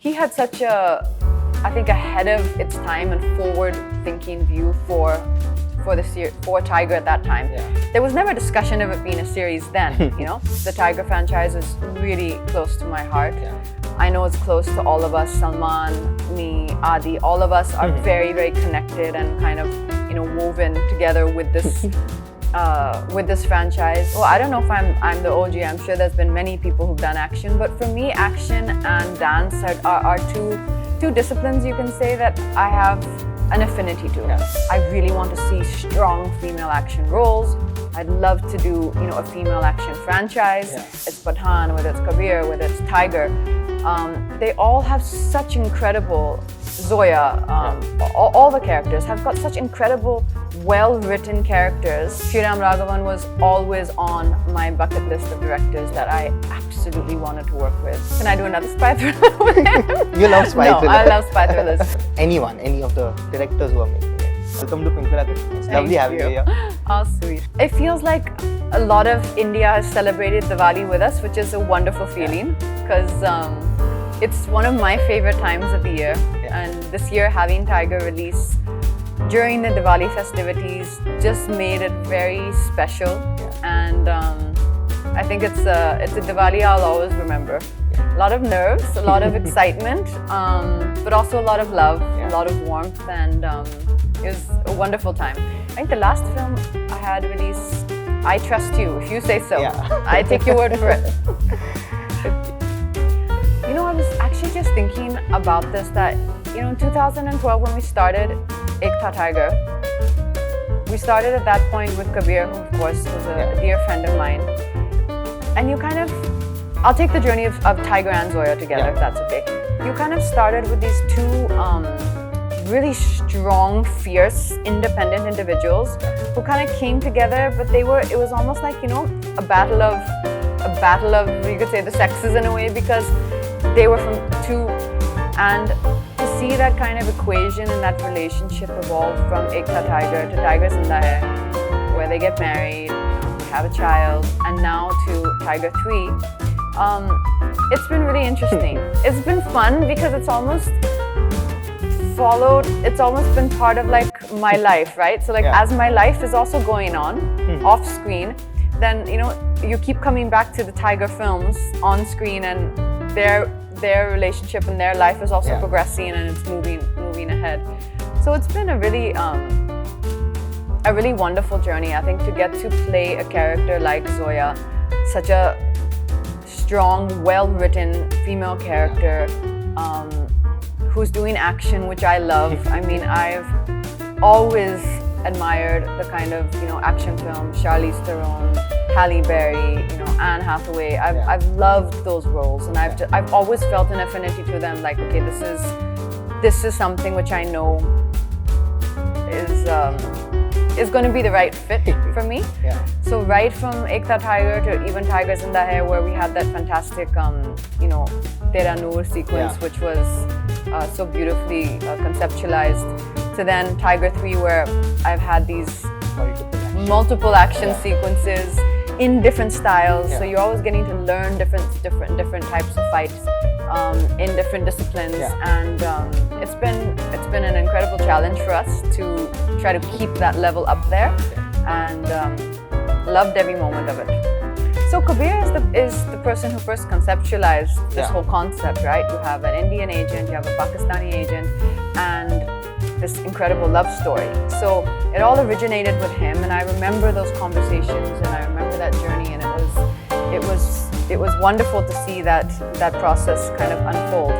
he had such a, I think, ahead of its time and forward-thinking view for Tiger at that time. There was never discussion of it being a series then. You know, the Tiger franchise is really close to my heart. I know it's close to all of us. Salman, me, Adi, all of us are very, very connected and kind of, you know, woven together with this franchise. Well, I don't know if I'm the OG. I'm sure there's been many people who've done action, but for me, action and dance are two disciplines, you can say, that I have an affinity to. I really want to see strong female action roles. I'd love to do, you know, a female action franchise. It's Pathaan, whether it's Kabir, whether it's Tiger. They all have such incredible, Zoya, all the characters have got such incredible, well-written characters. Sriram Raghavan was always on my bucket list of directors that I absolutely wanted to work with. Can I do another spy thriller with him? You love spy thrillers. No, I love spy thrillers. Any of the directors who are making it. Welcome to Filmfare Award. It's lovely having you here. Oh, sweet. It feels like a lot of India has celebrated Diwali with us, which is a wonderful feeling, because it's one of my favorite times of the year. And this year, having Tiger release during the Diwali festivities just made it very special. And I think it's a Diwali I'll always remember. A lot of nerves, a lot of excitement, but also a lot of love, a lot of warmth, and it was a wonderful time. I think the last film I had released, I Trust You, if you say so. I take your word for it. You know, I was actually just thinking about this, that, you know, in 2012 when we started Ek Tha Tiger, we started at that point with Kabir, who of course was a dear friend of mine. And you kind of, I'll take the journey of Tiger and Zoya together, if that's okay. You kind of started with these two really strong, fierce, independent individuals who kind of came together, but it was almost like, you know, a battle of, you could say, the sexes in a way, because they were from two, and to see that kind of equation and that relationship evolve from Ek Tha Tiger to Tiger Zinda Hai, where they get married, have a child, and now to Tiger 3, it's been really interesting. It's been fun because it's almost been part of like my life, right? So like as my life is also going on off screen, then, you know, you keep coming back to the Tiger films on screen, and their relationship and their life is also progressing, and it's moving ahead. So it's been a really wonderful journey, I think, to get to play a character like Zoya, such a strong, well-written female character who's doing action, which I love. I mean, I've always admired the kind of, you know, action films, Charlize Theron, Halle Berry, you know, Anne Hathaway. I've loved those roles, and I've always felt an affinity to them. Like, okay, this is something which I know is going to be the right fit for me. So right from Ek Tha Tiger to even Tiger Zinda Hai, where we had that fantastic, you know, Tera Noor sequence, which was so beautifully conceptualized, to then Tiger 3, where I've had these multiple action sequences in different styles. So you're always getting to learn different types of fights in different disciplines, and it's been an incredible challenge for us to try to keep that level up there, and loved every moment of it. So Kabir is the person who first conceptualized this whole concept, right? You have an Indian agent, you have a Pakistani agent, and this incredible love story. So it all originated with him, and I remember those conversations, and I remember that journey, and it was wonderful to see that process kind of unfold.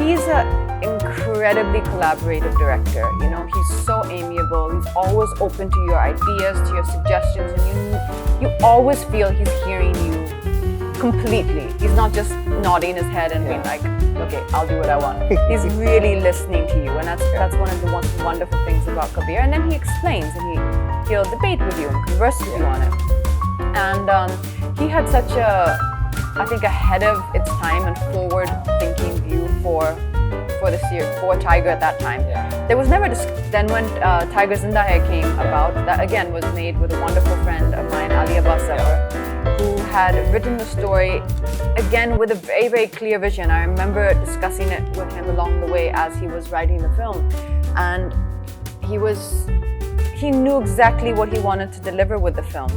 He's an incredibly collaborative director. You know, he's so amiable. He's always open to your ideas, to your suggestions, and you always feel he's hearing you completely. He's not just nodding his head and being like, okay, I'll do what I want. He's really listening to you, and that's one of the most wonderful things about Kabir. And then he explains, and he'll debate with you and converse with you on it. And he had such a, I think, ahead of its time and forward-thinking view for Tiger at that time. There was never then when Tiger Zinda Hai came about, that again was made with a wonderful friend of mine, Ali Abbas Zafar, who had written the story again with a very, very clear vision. I remember discussing it with him along the way as he was writing the film, and he knew exactly what he wanted to deliver with the film.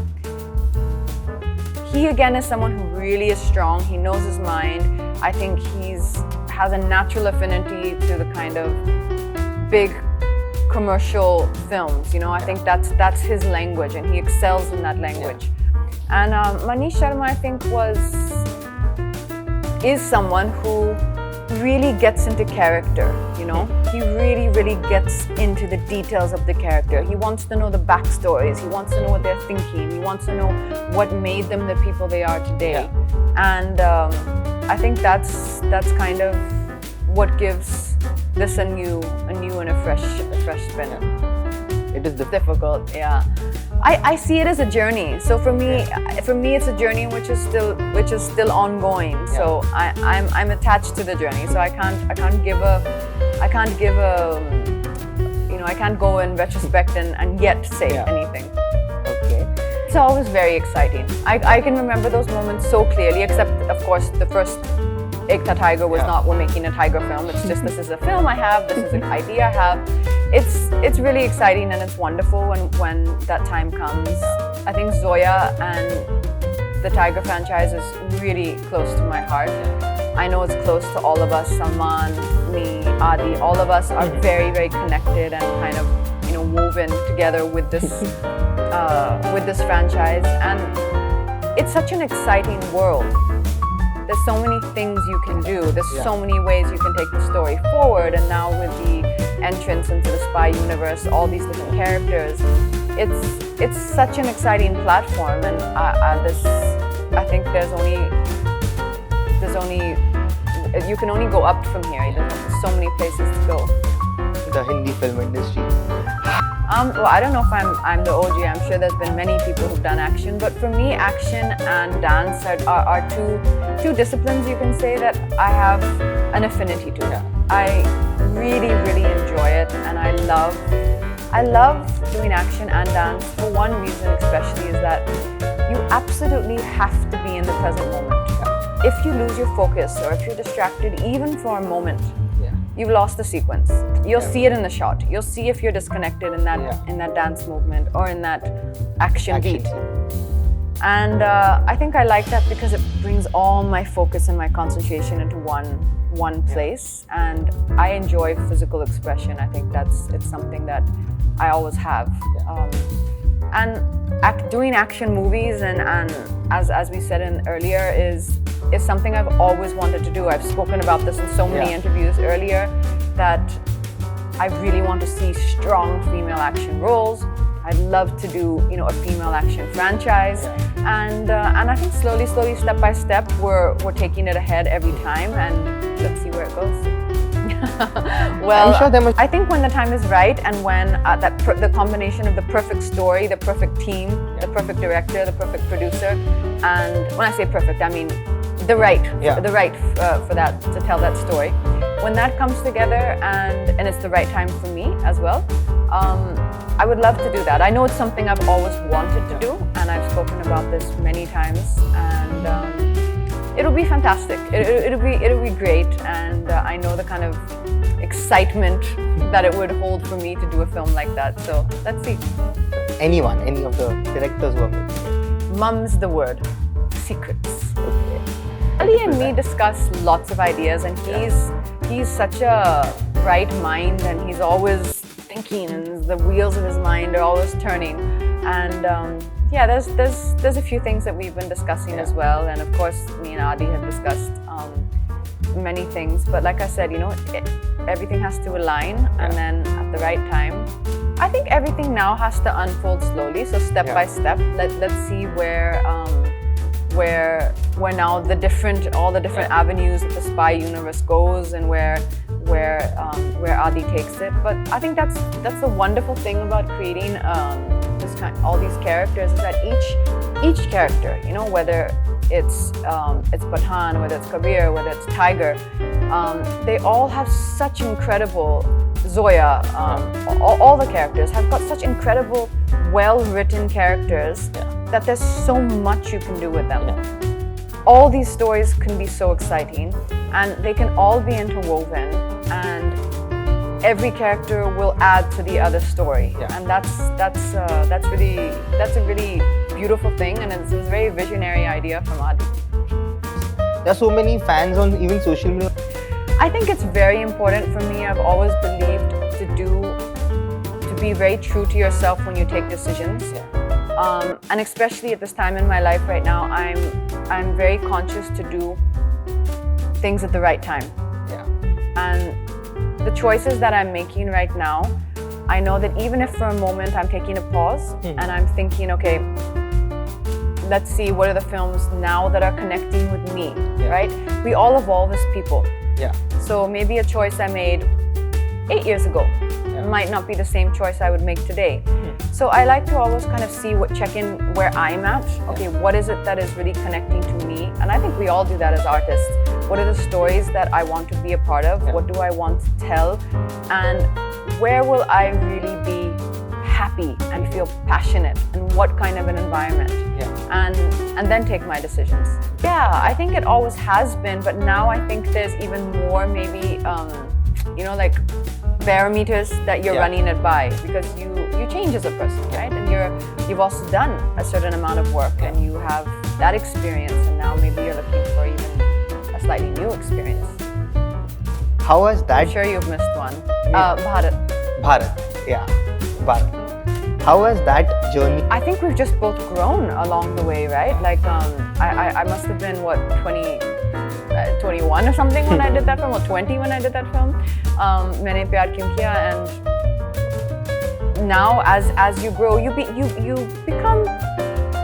He again is someone who really is strong. He knows his mind. I think has a natural affinity to the kind of big commercial films. You know, I think that's his language, and he excels in that language. And Manish Sharma, I think, is someone who really gets into character, you know? He really, really gets into the details of the character. He wants to know the backstories. He wants to know what they're thinking. He wants to know what made them the people they are today. And I think that's kind of what gives this a new and a fresh spin. It is difficult, yeah. I see it as a journey. So for me, it's a journey which is still ongoing. So I'm attached to the journey. So I can't go in retrospect and yet say anything. Okay. It's always very exciting. I can remember those moments so clearly, except of course the first Ek Tha Tiger was not, we're making a tiger film. It's just, this is a film I have, this is an idea I have. It's really exciting and it's wonderful when that time comes. I think Zoya and the Tiger franchise is really close to my heart. I know it's close to all of us, Salman, me, Adi, all of us are very, very connected and kind of, you know, woven together with this franchise. And it's such an exciting world. There's so many things you can do. There's so many ways you can take the story forward. And now with the entrance into the spy universe, all these different characters, it's such an exciting platform. And I think there's only you can only go up from here. There's so many places to go. The Hindi film industry. Well, I don't know if I'm the OG. I'm sure there's been many people who've done action, but for me, action and dance are two disciplines you can say that I have an affinity to. I really, really enjoy it, and I love doing action and dance for one reason especially, is that you absolutely have to be in the present moment. If you lose your focus or if you're distracted even for a moment, you've lost the sequence. You'll see it in the shot. You'll see if you're disconnected in that dance movement or in that action beat. And I think I like that because it brings all my focus and my concentration into one place. And I enjoy physical expression. I think it's something that I always have. And doing action movies and as we said earlier is something I've always wanted to do. I've spoken about this in so many interviews earlier, that I really want to see strong female action roles. I'd love to do, you know, a female action franchise, and I think slowly, step by step, we're taking it ahead every time, and let's see where it goes. Well, I think when the time is right, and when the combination of the perfect story, the perfect team, the perfect director, the perfect producer, and when I say perfect, I mean the right for that, to tell that story. When that comes together and it's the right time for me as well, I would love to do that. I know it's something I've always wanted to do, and I've spoken about this many times, and it'll be fantastic. It'll be great, and I know the kind of excitement that it would hold for me to do a film like that. So let's see. Any of the directors who are making it? Mum's the word. Secrets. Ali and me discuss lots of ideas, and he's such a bright mind, and he's always thinking, and the wheels of his mind are always turning. And there's a few things that we've been discussing as well, and of course me and Adi have discussed many things. But like I said, you know, everything has to align, and then at the right time. I think everything now has to unfold slowly, so step by step. Let's see where now all the different avenues that the spy universe goes, and where Adi takes it. But I think that's the wonderful thing about creating all these characters, is that each character, you know, whether it's Pathan, whether it's Kabir, whether it's Tiger, they all have such incredible Zoya, all the characters have got such incredible, well-written characters that there's so much you can do with them. All these stories can be so exciting, and they can all be interwoven, and every character will add to the other story, and that's a really beautiful thing, and it's a very visionary idea from Adi. There are so many fans on even social media. I think it's very important for me. I've always believed to be very true to yourself when you take decisions, and especially at this time in my life right now, I'm very conscious to do things at the right time. And the choices that I'm making right now, I know that even if for a moment I'm taking a pause and I'm thinking, okay, let's see what are the films now that are connecting with me, right? We all evolve as people. So maybe a choice I made 8 years ago might not be the same choice I would make today. So I like to always kind of check in where I'm at. Okay, what is it that is really connecting to me? And I think we all do that as artists. What are the stories that I want to be a part of? What do I want to tell? And where will I really be happy and feel passionate? And what kind of an environment? And then take my decisions. I think it always has been, but now I think there's even more maybe, like parameters that you're running it by, because you change as a person, right? And you've also done a certain amount of work, and you have that experience, and now maybe you're looking for even a slightly new experience. How has that? I'm sure you've missed one. Bharat. Bharat. How has that journey? I think we've just both grown along the way, right? Like I must have been 21 or something when I did that film, or 20 when I did that film, Maine Pyaar Kyun Kiya, and now as you grow, you become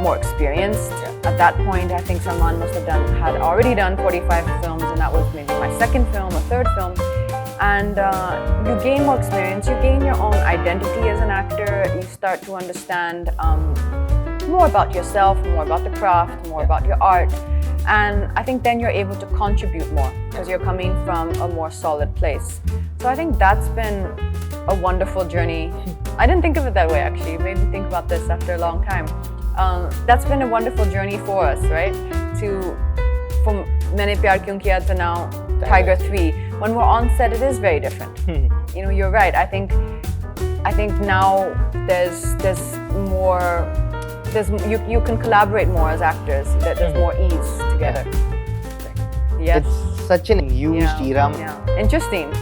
more experienced. At that point, I think Salman had already done 45 films, and that was maybe my second film or third film. And you gain more experience, you gain your own identity as an actor, you start to understand more about yourself, more about the craft, more about your art. And I think then you're able to contribute more because you're coming from a more solid place. So I think that's been a wonderful journey. I didn't think of it that way, actually. It made me think about this after a long time. That's been a wonderful journey for us, right? From Maine Pyaar Kyun Kiya to now Tiger 3. When we're on set, it is very different. You're right. I think now there's more. You can collaborate more as actors. There's more ease together. Yes. It's such an huge Sriram.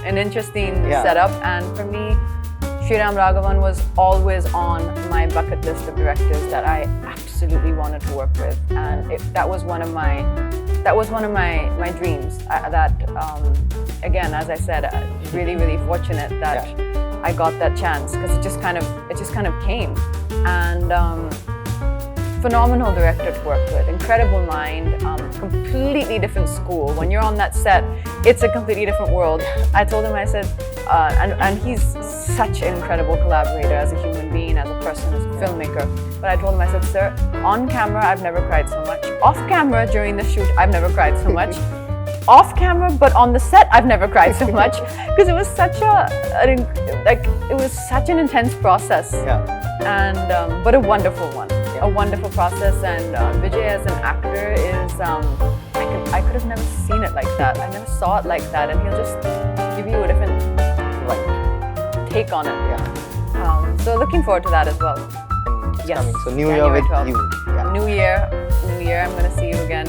An interesting setup. And for me, Sriram Raghavan was always on my bucket list of directors that I absolutely wanted to work with, and that was one of my dreams. Again, as I said, really fortunate that I got that chance, because it just kind of came. And phenomenal director to work with, incredible mind, completely different school. When you're on that set, it's a completely different world. I told him, I said, and he's such an incredible collaborator as a human being, as a person, as a filmmaker. But I told him, I said, sir, on camera, I've never cried so much. Off camera, during the shoot, I've never cried so much. Off camera, but on the set, I've never cried so much, because it was such an intense process. And but a wonderful one. A wonderful process, and Vijay as an actor is, I could have never seen it like that. I never saw it like that, and he'll just give you a different take on it. So looking forward to that as well. It's coming. So New Year with 12th. You. New Year, I'm going to see you again.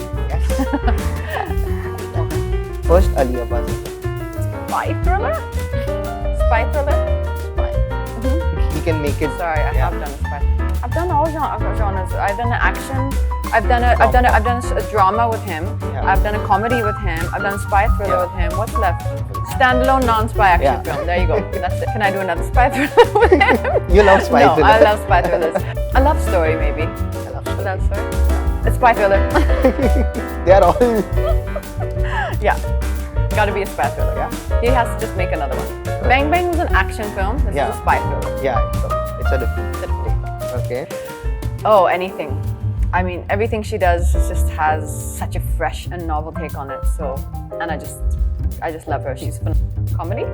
First Ali Abbas. Spy thriller? He can make it. Sorry, I have done a spy. I've done all genres. I've done an action. I've done a drama with him. I've done a comedy with him. I've done a spy thriller with him. What's left? Standalone non-spy action film. There you go. That's it. Can I do another spy thriller with him? You love spy thrillers. No, I love spy thrillers. A love story, maybe. A love story. It's spy thriller. They are all. Got to be a spy thriller. He has to just make another one. Bang Bang was an action film. This is a spy thriller. It's a different thing. Okay. Oh, anything. I mean, everything she does just has such a fresh and novel take on it. So, and I just love her. She's fun. Comedy.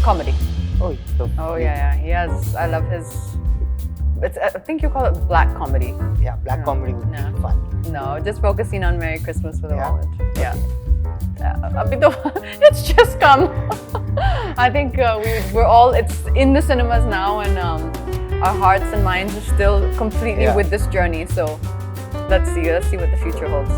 Comedy. Oh, so Oh yeah. He has. I love his. I think you call it black comedy. Yeah, black comedy would be fun. No, just focusing on Merry Christmas for the moment. Yeah. Okay. It's just come. I think we're all. It's in the cinemas now, and our hearts and minds are still completely with this journey. So let's see what the future holds.